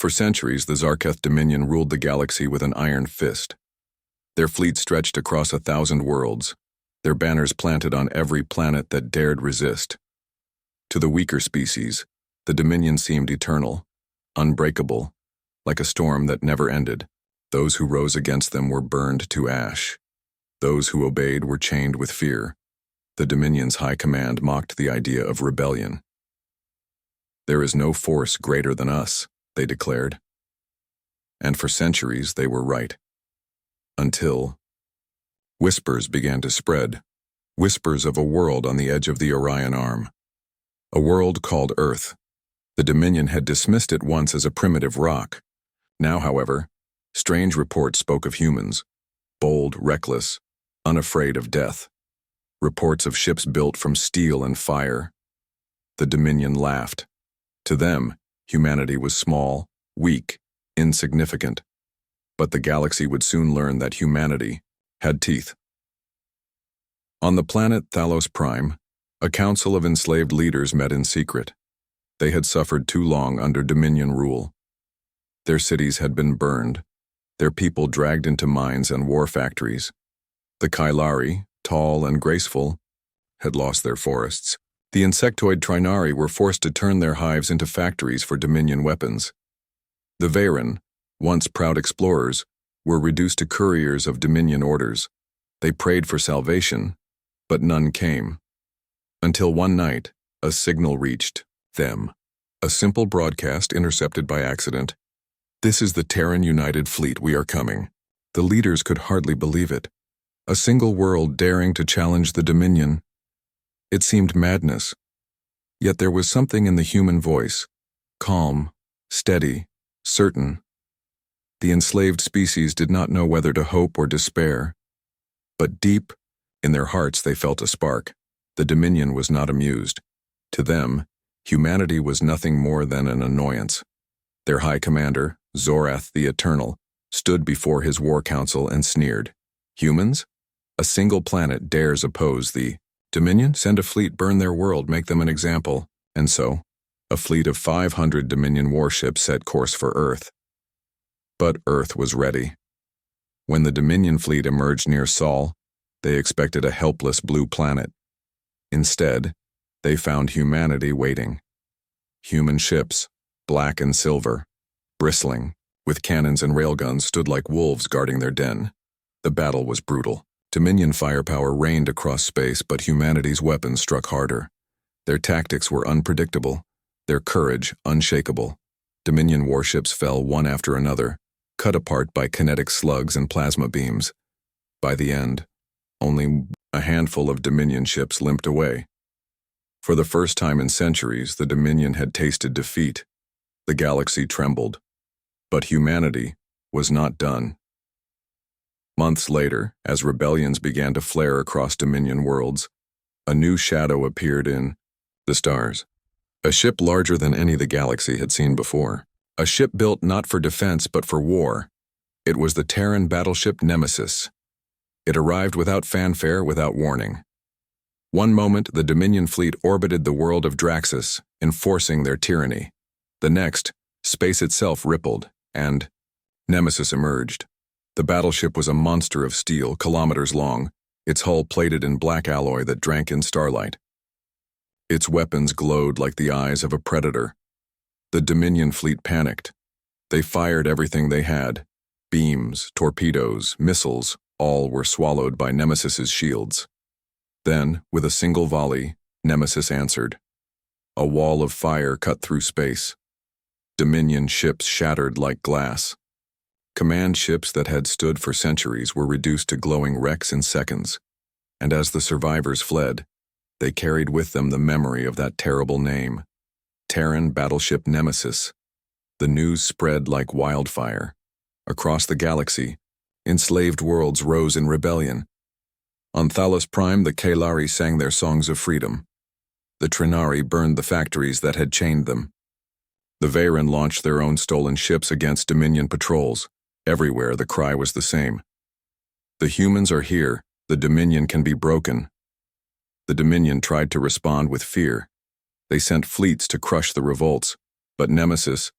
For centuries, the Zarketh Dominion ruled the galaxy with an iron fist. Their fleet stretched across 1,000 worlds, their banners planted on every planet that dared resist. To the weaker species, the Dominion seemed eternal, unbreakable, like a storm that never ended. Those who rose against them were burned to ash. Those who obeyed were chained with fear. The Dominion's high command mocked the idea of rebellion. "There is no force greater than us," they declared. And for centuries they were right. Until whispers began to spread, whispers of a world on the edge of the Orion Arm. A world called Earth. The Dominion had dismissed it once as a primitive rock. Now, however, strange reports spoke of humans, bold, reckless, unafraid of death. Reports of ships built from steel and fire. The Dominion laughed. To them, humanity was small, weak, insignificant. But the galaxy would soon learn that humanity had teeth. On the planet Thalos Prime, a council of enslaved leaders met in secret. They had suffered too long under Dominion rule. Their cities had been burned, their people dragged into mines and war factories. The Kailari, tall and graceful, had lost their forests. The insectoid Trinari were forced to turn their hives into factories for Dominion weapons. The Veyran, once proud explorers, were reduced to couriers of Dominion orders. They prayed for salvation, but none came. Until one night, a signal reached them. A simple broadcast intercepted by accident. "This is the Terran United Fleet, we are coming." The leaders could hardly believe it. A single world daring to challenge the Dominion. It seemed madness. Yet there was something in the human voice, calm, steady, certain. The enslaved species did not know whether to hope or despair. But deep, in their hearts they felt a spark. The Dominion was not amused. To them, humanity was nothing more than an annoyance. Their high commander, Zorath the Eternal, stood before his war council and sneered. "Humans? A single planet dares oppose the Dominion? Send a fleet, burn their world, make them an example." And so, a fleet of 500 Dominion warships set course for Earth. But Earth was ready. When the Dominion fleet emerged near Sol, they expected a helpless blue planet. Instead, they found humanity waiting. Human ships, black and silver, bristling, with cannons and railguns, stood like wolves guarding their den. The battle was brutal. Dominion firepower reigned across space, but humanity's weapons struck harder. Their tactics were unpredictable, their courage unshakable. Dominion warships fell one after another, cut apart by kinetic slugs and plasma beams. By the end, only a handful of Dominion ships limped away. For the first time in centuries, the Dominion had tasted defeat. The galaxy trembled. But humanity was not done. Months later, as rebellions began to flare across Dominion worlds, a new shadow appeared in the stars. A ship larger than any the galaxy had seen before. A ship built not for defense but for war. It was the Terran Battleship Nemesis. It arrived without fanfare, without warning. One moment, the Dominion fleet orbited the world of Draxus, enforcing their tyranny. The next, space itself rippled, and Nemesis emerged. The battleship was a monster of steel, kilometers long, its hull plated in black alloy that drank in starlight. Its weapons glowed like the eyes of a predator. The Dominion fleet panicked. They fired everything they had. Beams, torpedoes, missiles, all were swallowed by Nemesis's shields. Then, with a single volley, Nemesis answered. A wall of fire cut through space. Dominion ships shattered like glass. Command ships that had stood for centuries were reduced to glowing wrecks in seconds. And as the survivors fled, they carried with them the memory of that terrible name, Terran Battleship Nemesis. The news spread like wildfire. Across the galaxy, enslaved worlds rose in rebellion. On Thalos Prime, the Kailari sang their songs of freedom. The Trinari burned the factories that had chained them. The Veyran launched their own stolen ships against Dominion patrols. Everywhere the cry was the same. The humans are here, the Dominion can be broken. The Dominion tried to respond with fear. They sent fleets to crush the revolts, but Nemesis,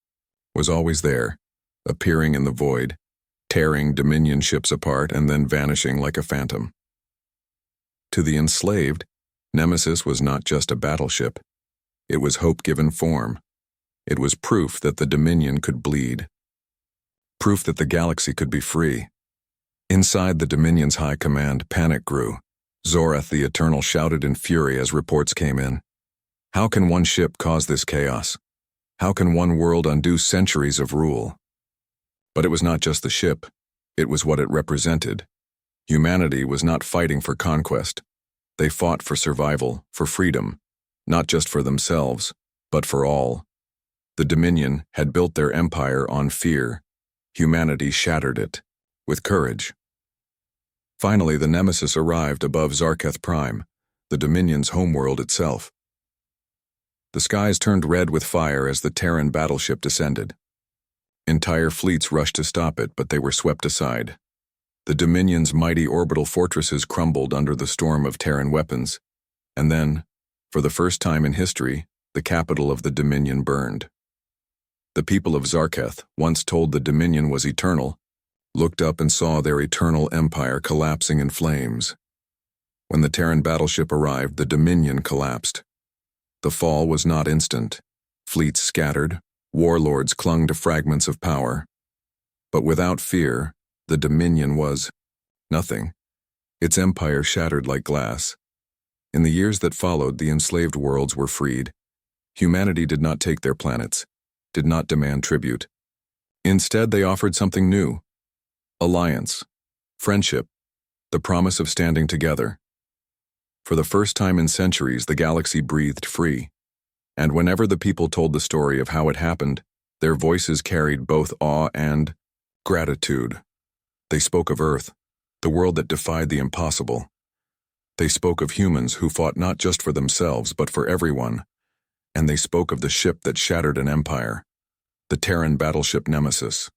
was always there, appearing in the void, tearing Dominion ships apart and then vanishing like a phantom. To the enslaved, Nemesis was not just a battleship. It was hope given form. It was proof that the Dominion could bleed. Proof that the galaxy could be free. Inside the Dominion's high command, panic grew. Zorath the Eternal shouted in fury as reports came in. How can one ship cause this chaos? How can one world undo centuries of rule? But it was not just the ship. It was what it represented. Humanity was not fighting for conquest. They fought for survival, for freedom, not just for themselves, but for all. The Dominion had built their empire on fear. Humanity shattered it, with courage. Finally, the Nemesis arrived above Zarketh Prime, the Dominion's homeworld itself. The skies turned red with fire as the Terran Battleship descended. Entire fleets rushed to stop it, but they were swept aside. The Dominion's mighty orbital fortresses crumbled under the storm of Terran weapons, and then, for the first time in history, the capital of the Dominion burned. The people of Zarketh, once told the Dominion was eternal, looked up and saw their eternal empire collapsing in flames. When the Terran battleship arrived, the Dominion collapsed. The fall was not instant. Fleets scattered, warlords clung to fragments of power. But without fear, the Dominion was nothing. Its empire shattered like glass. In the years that followed, the enslaved worlds were freed. Humanity did not take their planets, did not demand tribute. Instead, they offered something new. Alliance, friendship, the promise of standing together. For the first time in centuries, the galaxy breathed free. And whenever the people told the story of how it happened, their voices carried both awe and gratitude. They spoke of Earth, the world that defied the impossible. They spoke of humans who fought not just for themselves, but for everyone. And they spoke of the ship that shattered an empire, the Terran battleship Nemesis.